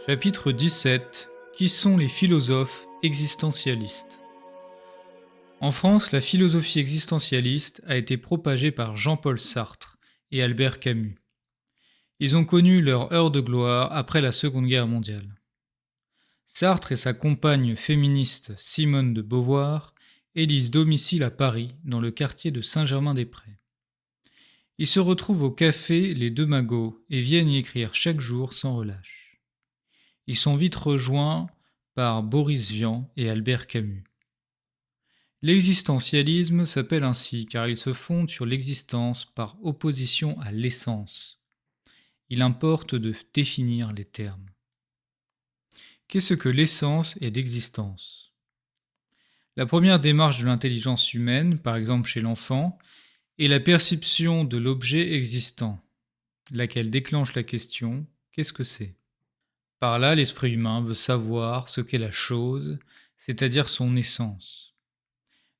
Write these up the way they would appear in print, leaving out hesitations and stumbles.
Chapitre 17. Qui sont les philosophes existentialistes? En France, la philosophie existentialiste a été propagée par Jean-Paul Sartre et Albert Camus. Ils ont connu leur heure de gloire après la Seconde Guerre mondiale. Sartre et sa compagne féministe Simone de Beauvoir élisent domicile à Paris, dans le quartier de Saint-Germain-des-Prés. Ils se retrouvent au café Les Deux Magots et viennent y écrire chaque jour sans relâche. Ils sont vite rejoints par Boris Vian et Albert Camus. L'existentialisme s'appelle ainsi car il se fonde sur l'existence par opposition à l'essence. Il importe de définir les termes. Qu'est-ce que l'essence et l'existence? La première démarche de l'intelligence humaine, par exemple chez l'enfant, est la perception de l'objet existant, laquelle déclenche la question « qu'est-ce que c'est ?» Par là, l'esprit humain veut savoir ce qu'est la chose, c'est-à-dire son essence.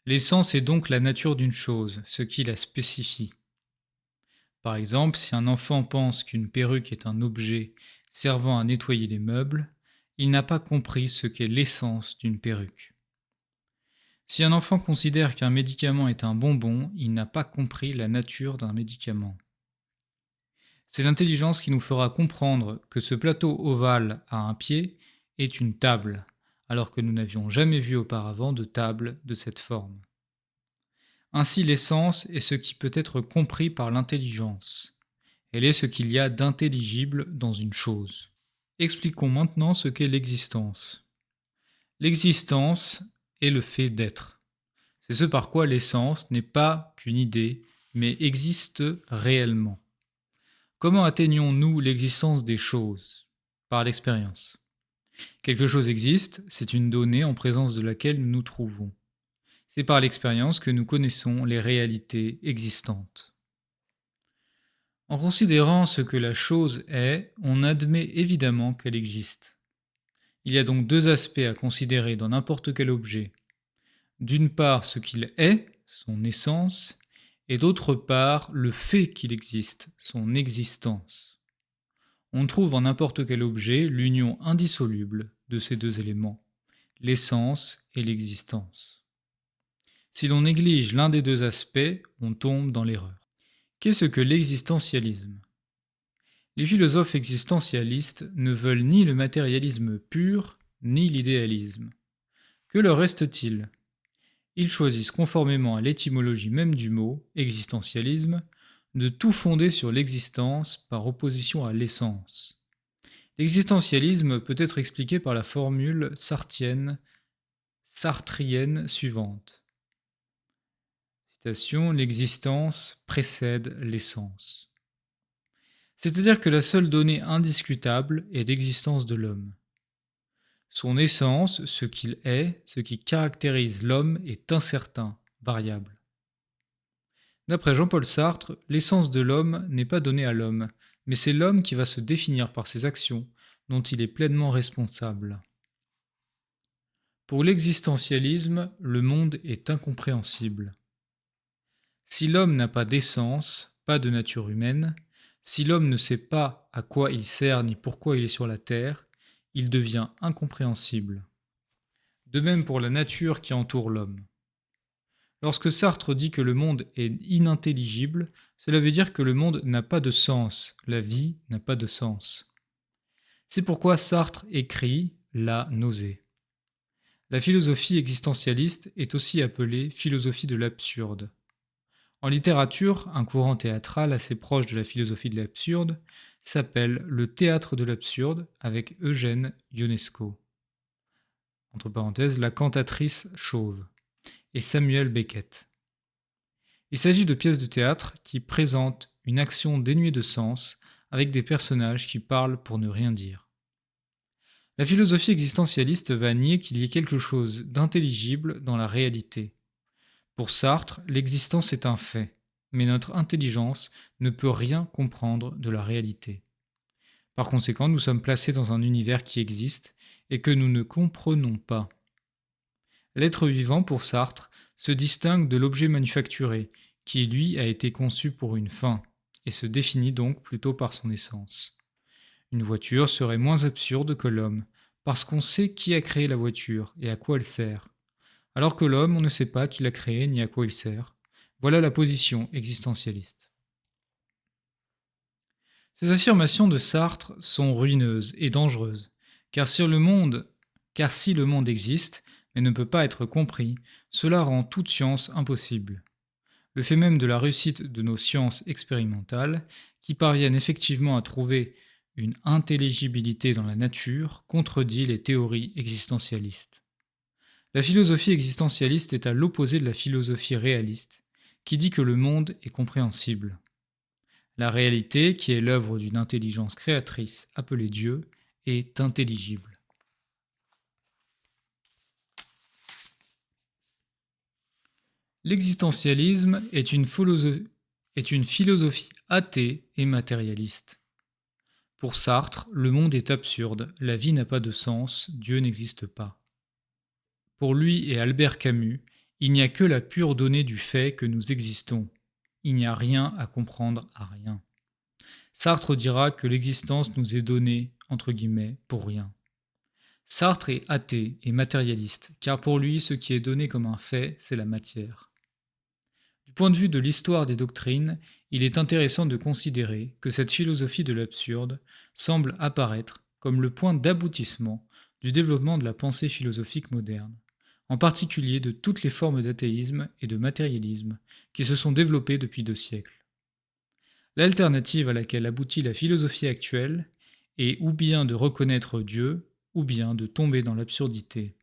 L'essence est donc la nature d'une chose, ce qui la spécifie. Par exemple, si un enfant pense qu'une perruque est un objet servant à nettoyer les meubles, il n'a pas compris ce qu'est l'essence d'une perruque. Si un enfant considère qu'un médicament est un bonbon, il n'a pas compris la nature d'un médicament. C'est l'intelligence qui nous fera comprendre que ce plateau ovale à un pied est une table, alors que nous n'avions jamais vu auparavant de table de cette forme. Ainsi, l'essence est ce qui peut être compris par l'intelligence. Elle est ce qu'il y a d'intelligible dans une chose. Expliquons maintenant ce qu'est l'existence. L'existence est le fait d'être. C'est ce par quoi l'essence n'est pas qu'une idée, mais existe réellement. Comment atteignons-nous l'existence des choses? Par l'expérience. Quelque chose existe, c'est une donnée en présence de laquelle nous nous trouvons. C'est par l'expérience que nous connaissons les réalités existantes. En considérant ce que la chose est, on admet évidemment qu'elle existe. Il y a donc deux aspects à considérer dans n'importe quel objet. D'une part, ce qu'il est, son essence, et d'autre part, le fait qu'il existe, son existence. On trouve en n'importe quel objet l'union indissoluble de ces deux éléments, l'essence et l'existence. Si l'on néglige l'un des deux aspects, on tombe dans l'erreur. Qu'est-ce que l'existentialisme? Les philosophes existentialistes ne veulent ni le matérialisme pur, ni l'idéalisme. Que leur reste-t-il? Ils choisissent, conformément à l'étymologie même du mot, existentialisme, de tout fonder sur l'existence par opposition à l'essence. L'existentialisme peut être expliqué par la formule sartrienne suivante. Citation, l'existence précède l'essence. C'est-à-dire que la seule donnée indiscutable est l'existence de l'homme. Son essence, ce qu'il est, ce qui caractérise l'homme est incertain, variable. D'après Jean-Paul Sartre, l'essence de l'homme n'est pas donnée à l'homme, mais c'est l'homme qui va se définir par ses actions, dont il est pleinement responsable. Pour l'existentialisme, le monde est incompréhensible. Si l'homme n'a pas d'essence, pas de nature humaine, si l'homme ne sait pas à quoi il sert ni pourquoi il est sur la terre, il devient incompréhensible. De même pour la nature qui entoure l'homme. Lorsque Sartre dit que le monde est inintelligible, cela veut dire que le monde n'a pas de sens, la vie n'a pas de sens. C'est pourquoi Sartre écrit la nausée. La philosophie existentialiste est aussi appelée philosophie de l'absurde. En littérature, un courant théâtral assez proche de la philosophie de l'absurde s'appelle le théâtre de l'absurde avec Eugène Ionesco. Entre parenthèses, la cantatrice chauve et Samuel Beckett. Il s'agit de pièces de théâtre qui présentent une action dénuée de sens avec des personnages qui parlent pour ne rien dire. La philosophie existentialiste va nier qu'il y ait quelque chose d'intelligible dans la réalité. Pour Sartre, l'existence est un fait, mais notre intelligence ne peut rien comprendre de la réalité. Par conséquent, nous sommes placés dans un univers qui existe et que nous ne comprenons pas. L'être vivant, pour Sartre, se distingue de l'objet manufacturé, qui lui a été conçu pour une fin, et se définit donc plutôt par son essence. Une voiture serait moins absurde que l'homme, parce qu'on sait qui a créé la voiture et à quoi elle sert, alors que l'homme, on ne sait pas qui l'a créé ni à quoi il sert. Voilà la position existentialiste. Ces affirmations de Sartre sont ruineuses et dangereuses, car si le monde existe, mais ne peut pas être compris, cela rend toute science impossible. Le fait même de la réussite de nos sciences expérimentales, qui parviennent effectivement à trouver une intelligibilité dans la nature, contredit les théories existentialistes. La philosophie existentialiste est à l'opposé de la philosophie réaliste, qui dit que le monde est compréhensible. La réalité, qui est l'œuvre d'une intelligence créatrice appelée Dieu, est intelligible. L'existentialisme est une philosophie athée et matérialiste. Pour Sartre, le monde est absurde, la vie n'a pas de sens, Dieu n'existe pas. Pour lui et Albert Camus, il n'y a que la pure donnée du fait que nous existons. Il n'y a rien à comprendre à rien. Sartre dira que l'existence nous est donnée, entre guillemets, pour rien. Sartre est athée et matérialiste, car pour lui, ce qui est donné comme un fait, c'est la matière. Du point de vue de l'histoire des doctrines, il est intéressant de considérer que cette philosophie de l'absurde semble apparaître comme le point d'aboutissement du développement de la pensée philosophique moderne, en particulier de toutes les formes d'athéisme et de matérialisme qui se sont développées depuis 2 siècles. L'alternative à laquelle aboutit la philosophie actuelle est ou bien de reconnaître Dieu, ou bien de tomber dans l'absurdité.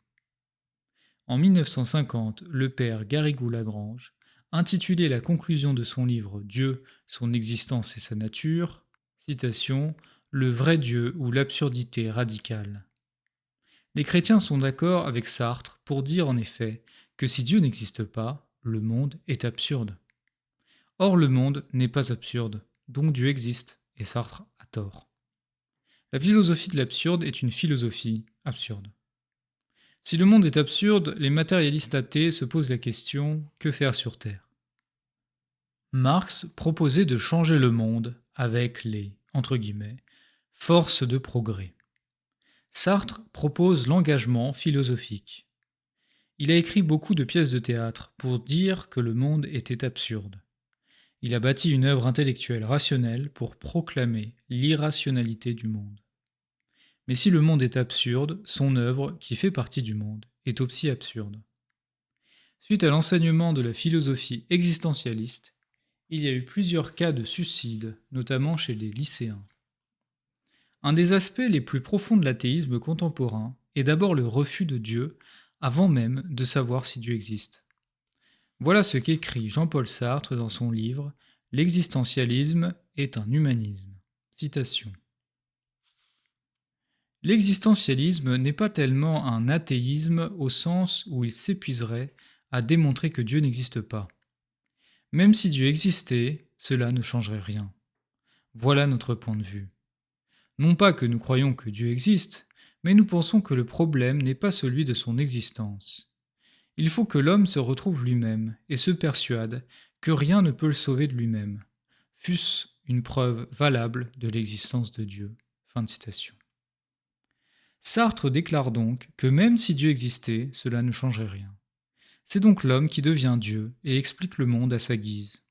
En 1950, le père Garrigou-Lagrange intitulait la conclusion de son livre Dieu, son existence et sa nature, citation, le vrai Dieu ou l'absurdité radicale. Les chrétiens sont d'accord avec Sartre pour dire en effet que si Dieu n'existe pas, le monde est absurde. Or le monde n'est pas absurde, donc Dieu existe, et Sartre a tort. La philosophie de l'absurde est une philosophie absurde. Si le monde est absurde, les matérialistes athées se posent la question, que faire sur Terre? Marx proposait de changer le monde avec les, entre guillemets, forces de progrès. Sartre propose l'engagement philosophique. Il a écrit beaucoup de pièces de théâtre pour dire que le monde était absurde. Il a bâti une œuvre intellectuelle rationnelle pour proclamer l'irrationalité du monde. Mais si le monde est absurde, son œuvre, qui fait partie du monde, est aussi absurde. Suite à l'enseignement de la philosophie existentialiste, il y a eu plusieurs cas de suicide, notamment chez les lycéens. Un des aspects les plus profonds de l'athéisme contemporain est d'abord le refus de Dieu, avant même de savoir si Dieu existe. Voilà ce qu'écrit Jean-Paul Sartre dans son livre « L'existentialisme est un humanisme ». Citation. L'existentialisme n'est pas tellement un athéisme au sens où il s'épuiserait à démontrer que Dieu n'existe pas. Même si Dieu existait, cela ne changerait rien. Voilà notre point de vue. Non pas que nous croyons que Dieu existe, mais nous pensons que le problème n'est pas celui de son existence. Il faut que l'homme se retrouve lui-même et se persuade que rien ne peut le sauver de lui-même, fût-ce une preuve valable de l'existence de Dieu. Fin de citation. Sartre déclare donc que même si Dieu existait, cela ne changerait rien. C'est donc l'homme qui devient Dieu et explique le monde à sa guise.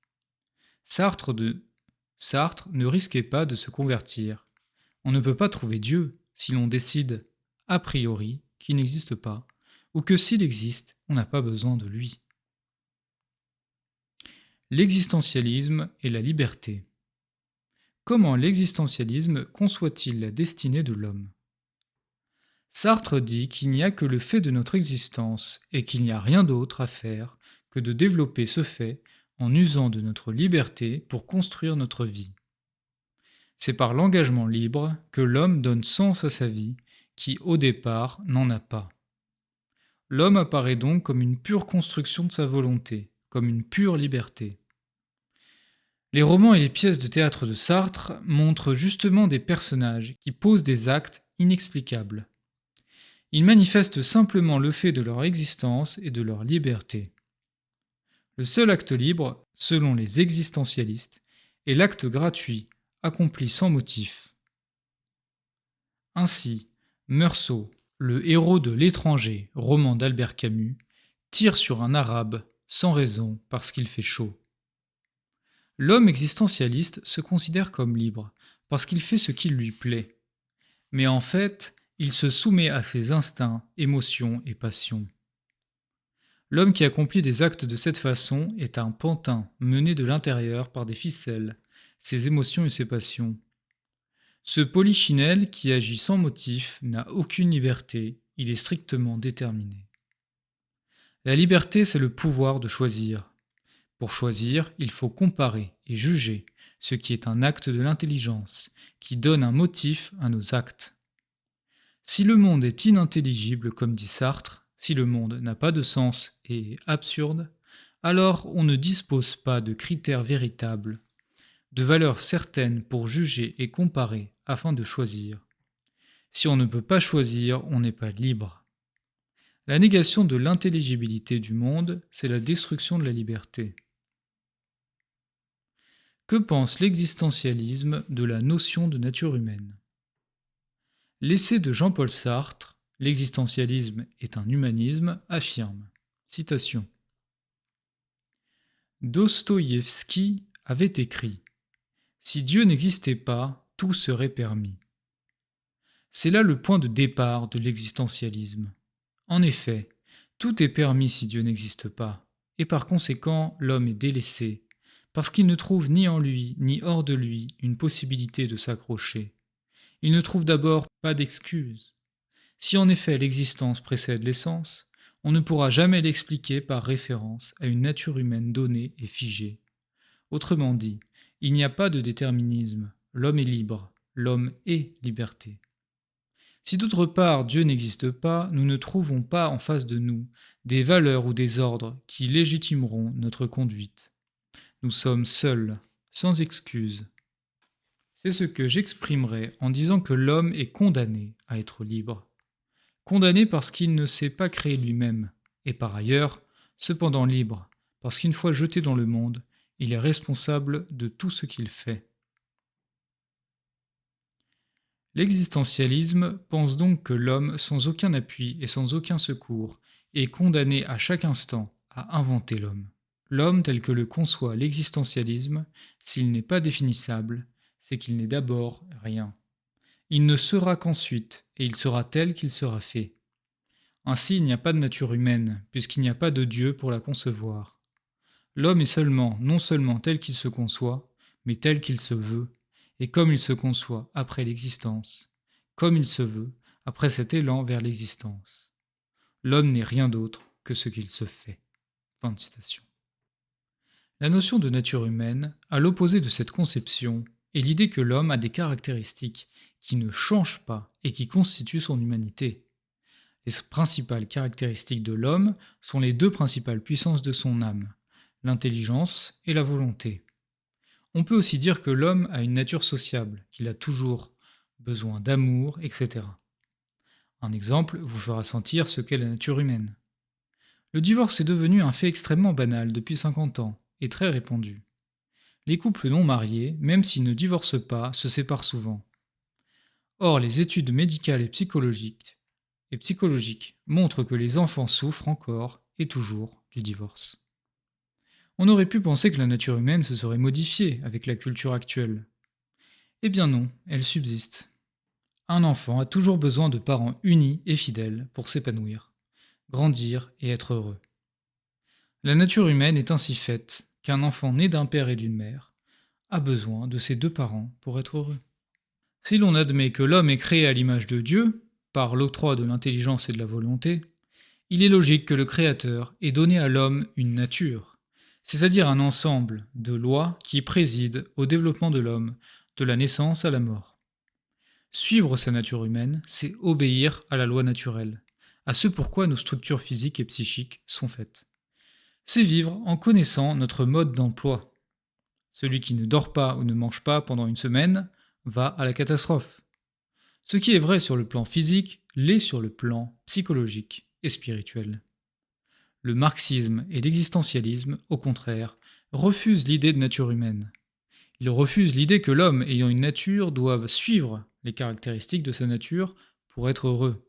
Sartre ne risquait pas de se convertir. On ne peut pas trouver Dieu si l'on décide, a priori, qu'il n'existe pas, ou que s'il existe, on n'a pas besoin de lui. L'existentialisme et la liberté. Comment l'existentialisme conçoit-il la destinée de l'homme? Sartre dit qu'il n'y a que le fait de notre existence et qu'il n'y a rien d'autre à faire que de développer ce fait en usant de notre liberté pour construire notre vie. C'est par l'engagement libre que l'homme donne sens à sa vie qui, au départ, n'en a pas. L'homme apparaît donc comme une pure construction de sa volonté, comme une pure liberté. Les romans et les pièces de théâtre de Sartre montrent justement des personnages qui posent des actes inexplicables. Ils manifestent simplement le fait de leur existence et de leur liberté. Le seul acte libre, selon les existentialistes, est l'acte gratuit, accompli sans motif. Ainsi, Meursault, le héros de L'étranger, roman d'Albert Camus, tire sur un arabe sans raison parce qu'il fait chaud. L'homme existentialiste se considère comme libre parce qu'il fait ce qui lui plaît. Mais en fait, il se soumet à ses instincts, émotions et passions. L'homme qui accomplit des actes de cette façon est un pantin mené de l'intérieur par des ficelles, ses émotions et ses passions. Ce polichinelle qui agit sans motif n'a aucune liberté, il est strictement déterminé. La liberté, c'est le pouvoir de choisir. Pour choisir, il faut comparer et juger, ce qui est un acte de l'intelligence, qui donne un motif à nos actes. Si le monde est inintelligible, comme dit Sartre, si le monde n'a pas de sens et est absurde, alors on ne dispose pas de critères véritables, de valeurs certaines pour juger et comparer afin de choisir. Si on ne peut pas choisir, on n'est pas libre. La négation de l'intelligibilité du monde, c'est la destruction de la liberté. Que pense l'existentialisme de la notion de nature humaine ? L'essai de Jean-Paul Sartre, L'existentialisme est un humanisme, affirme, citation, Dostoïevski avait écrit « Si Dieu n'existait pas, tout serait permis ». C'est là le point de départ de l'existentialisme. En effet, tout est permis si Dieu n'existe pas, et par conséquent l'homme est délaissé, parce qu'il ne trouve ni en lui ni hors de lui une possibilité de s'accrocher. Il ne trouve d'abord pas d'excuse. Si en effet l'existence précède l'essence, on ne pourra jamais l'expliquer par référence à une nature humaine donnée et figée. Autrement dit, il n'y a pas de déterminisme, l'homme est libre, l'homme est liberté. Si d'autre part Dieu n'existe pas, nous ne trouvons pas en face de nous des valeurs ou des ordres qui légitimeront notre conduite. Nous sommes seuls, sans excuse. C'est ce que j'exprimerai en disant que l'homme est condamné à être libre. Condamné parce qu'il ne s'est pas créé lui-même, et par ailleurs, cependant libre, parce qu'une fois jeté dans le monde, il est responsable de tout ce qu'il fait. L'existentialisme pense donc que l'homme, sans aucun appui et sans aucun secours, est condamné à chaque instant à inventer l'homme. L'homme tel que le conçoit l'existentialisme, s'il n'est pas définissable, c'est qu'il n'est d'abord rien. Il ne sera qu'ensuite, et il sera tel qu'il sera fait. Ainsi, il n'y a pas de nature humaine, puisqu'il n'y a pas de Dieu pour la concevoir. L'homme est seulement, non seulement tel qu'il se conçoit, mais tel qu'il se veut, et comme il se conçoit après l'existence, comme il se veut après cet élan vers l'existence. L'homme n'est rien d'autre que ce qu'il se fait. Fin de citation. La notion de nature humaine, à l'opposé de cette conception, est l'idée que l'homme a des caractéristiques qui ne changent pas et qui constituent son humanité. Les principales caractéristiques de l'homme sont les deux principales puissances de son âme, l'intelligence et la volonté. On peut aussi dire que l'homme a une nature sociable, qu'il a toujours besoin d'amour, etc. Un exemple vous fera sentir ce qu'est la nature humaine. Le divorce est devenu un fait extrêmement banal depuis 50 ans et très répandu. Les couples non mariés, même s'ils ne divorcent pas, se séparent souvent. Or, les études médicales et psychologiques montrent que les enfants souffrent encore et toujours du divorce. On aurait pu penser que la nature humaine se serait modifiée avec la culture actuelle. Eh bien non, elle subsiste. Un enfant a toujours besoin de parents unis et fidèles pour s'épanouir, grandir et être heureux. La nature humaine est ainsi faite qu'un enfant né d'un père et d'une mère a besoin de ses deux parents pour être heureux. Si l'on admet que l'homme est créé à l'image de Dieu, par l'octroi de l'intelligence et de la volonté, il est logique que le Créateur ait donné à l'homme une nature, c'est-à-dire un ensemble de lois qui président au développement de l'homme, de la naissance à la mort. Suivre sa nature humaine, c'est obéir à la loi naturelle, à ce pourquoi nos structures physiques et psychiques sont faites. C'est vivre en connaissant notre mode d'emploi. Celui qui ne dort pas ou ne mange pas pendant une semaine va à la catastrophe. Ce qui est vrai sur le plan physique l'est sur le plan psychologique et spirituel. Le marxisme et l'existentialisme, au contraire, refusent l'idée de nature humaine. Il refuse l'idée que l'homme ayant une nature doive suivre les caractéristiques de sa nature pour être heureux.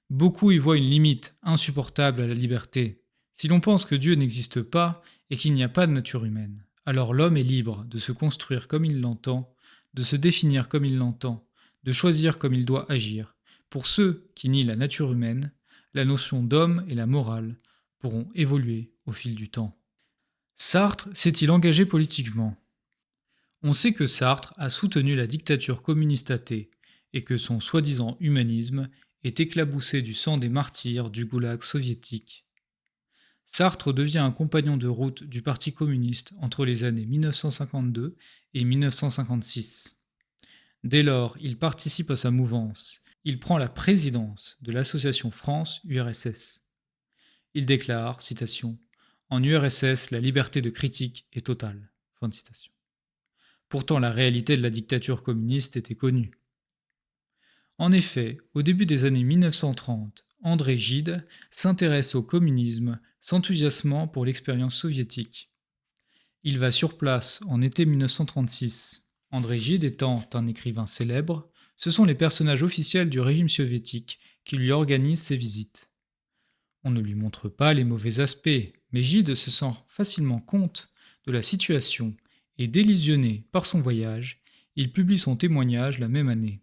Beaucoup y voient une limite insupportable à la liberté. Si l'on pense que Dieu n'existe pas et qu'il n'y a pas de nature humaine, alors l'homme est libre de se construire comme il l'entend, de se définir comme il l'entend, de choisir comme il doit agir. Pour ceux qui nient la nature humaine, la notion d'homme et la morale pourront évoluer au fil du temps. Sartre s'est-il engagé politiquement? On sait que Sartre a soutenu la dictature communiste athée et que son soi-disant humanisme est éclaboussé du sang des martyrs du goulag soviétique. Sartre devient un compagnon de route du Parti communiste entre les années 1952 et 1956. Dès lors, il participe à sa mouvance. Il prend la présidence de l'association France-URSS. Il déclare, citation, en URSS, la liberté de critique est totale. Fin de citation. Pourtant, la réalité de la dictature communiste était connue. En effet, au début des années 1930, André Gide s'intéresse au communisme, s'enthousiasmant pour l'expérience soviétique. Il va sur place en été 1936. André Gide étant un écrivain célèbre, ce sont les personnages officiels du régime soviétique qui lui organisent ses visites. On ne lui montre pas les mauvais aspects, mais Gide se sent facilement compte de la situation et délusionné par son voyage, il publie son témoignage la même année.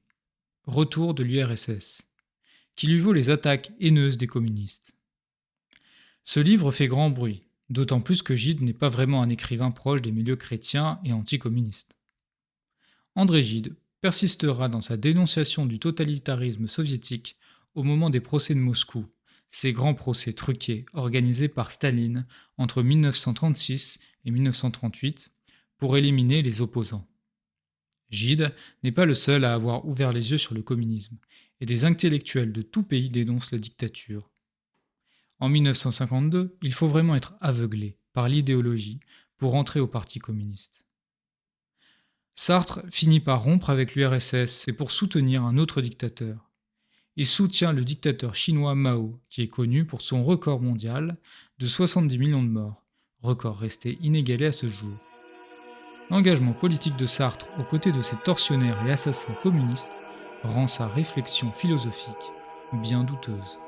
Retour de l'URSS, qui lui vaut les attaques haineuses des communistes. Ce livre fait grand bruit, d'autant plus que Gide n'est pas vraiment un écrivain proche des milieux chrétiens et anticommunistes. André Gide persistera dans sa dénonciation du totalitarisme soviétique au moment des procès de Moscou, ces grands procès truqués organisés par Staline entre 1936 et 1938 pour éliminer les opposants. Gide n'est pas le seul à avoir ouvert les yeux sur le communisme, et des intellectuels de tout pays dénoncent la dictature. En 1952, il faut vraiment être aveuglé par l'idéologie pour entrer au Parti communiste. Sartre finit par rompre avec l'URSS et pour soutenir un autre dictateur. Il soutient le dictateur chinois Mao, qui est connu pour son record mondial de 70 millions de morts, record resté inégalé à ce jour. L'engagement politique de Sartre aux côtés de ces tortionnaires et assassins communistes rend sa réflexion philosophique bien douteuse.